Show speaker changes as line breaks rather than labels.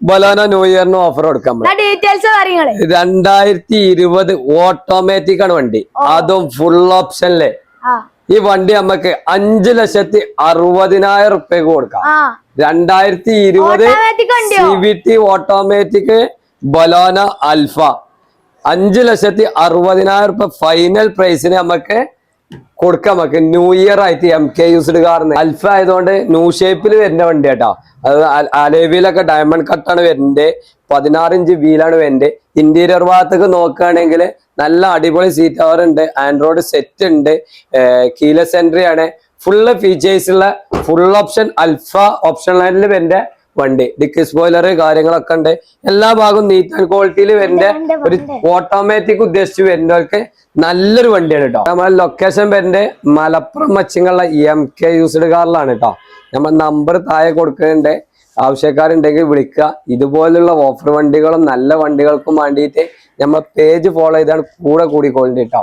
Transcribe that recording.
ബലോന new ഇയറിന് offer കൊടുക്കാം.
Details കാര്യങ്ങള്
2020 automatic ആണ് വണ്ടി, അതും ഫുൾ ഓപ്ഷനില്. ഈ വണ്ടി നമുക്ക് 5,60,000 റുപ്യക്ക് കൊടുക്കാം. 2020 CVT ഓട്ടോമാറ്റിക് ബലോന അൽഫ 5,60,000 റുപ്യ ഫൈനൽ പ്രൈസിന് നമുക്ക് കൊടുക്കാം. നമുക്ക് ന്യൂ ഇയർ ആയിട്ട് MK യൂസ്ഡ് കാറിന് അൽഫ ആയതുകൊണ്ട് ന്യൂ ഷേപ്പിൽ വരുന്ന വണ്ടി കേട്ടോ. അത് അലേവിയിലൊക്കെ ഡയമണ്ട് കട്ടാണ് വരുന്നത്, 16 ഇഞ്ച് വീലാണ് വരുന്നത്. ഇന്റീരിയർ ഭാഗത്തേക്ക് നോക്കുകയാണെങ്കിൽ നല്ല അടിപൊളി സീറ്റ് കവർ ഉണ്ട്, ആൻഡ്രോയിഡ് സെറ്റ് ഉണ്ട്, കീലെസ് എൻട്രി ആണ്, ഫുള്ള് ഫീച്ചേഴ്സ് ഉള്ള ഫുൾ ഓപ്ഷൻ അൽഫ ഓപ്ഷൻ ലൈനിൽ വരുന്ന വണ്ടി. ഡിക്കി സ്പോയിലർ കാര്യങ്ങളൊക്കെ ഉണ്ട്, എല്ലാ ഭാഗവും നീറ്റ് ആൻഡ് ക്വാളിറ്റിയിൽ വരുന്ന ഒരു ഓട്ടോമാറ്റിക് ഉദ്ദേശിച്ച് വരുന്നവർക്ക് നല്ലൊരു വണ്ടിയാണ് കേട്ടോ. നമ്മളെ ലൊക്കേഷൻ വരുന്നത് മലപ്പുറം മച്ചിങ്ങുള്ള MK യൂസ്ഡ് കാറിലാണ് കേട്ടോ. നമ്മൾ നമ്പർ താഴെ കൊടുക്കുന്നുണ്ട്, ആവശ്യക്കാരുണ്ടെങ്കിൽ വിളിക്കുക. ഇതുപോലുള്ള ഓഫർ വണ്ടികളും നല്ല വണ്ടികൾക്കും വേണ്ടിയിട്ട് നമ്മൾ പേജ് ഫോളോ ചെയ്താണ് കൂടെ കൂടിക്കൊള്ളിട്ടോ.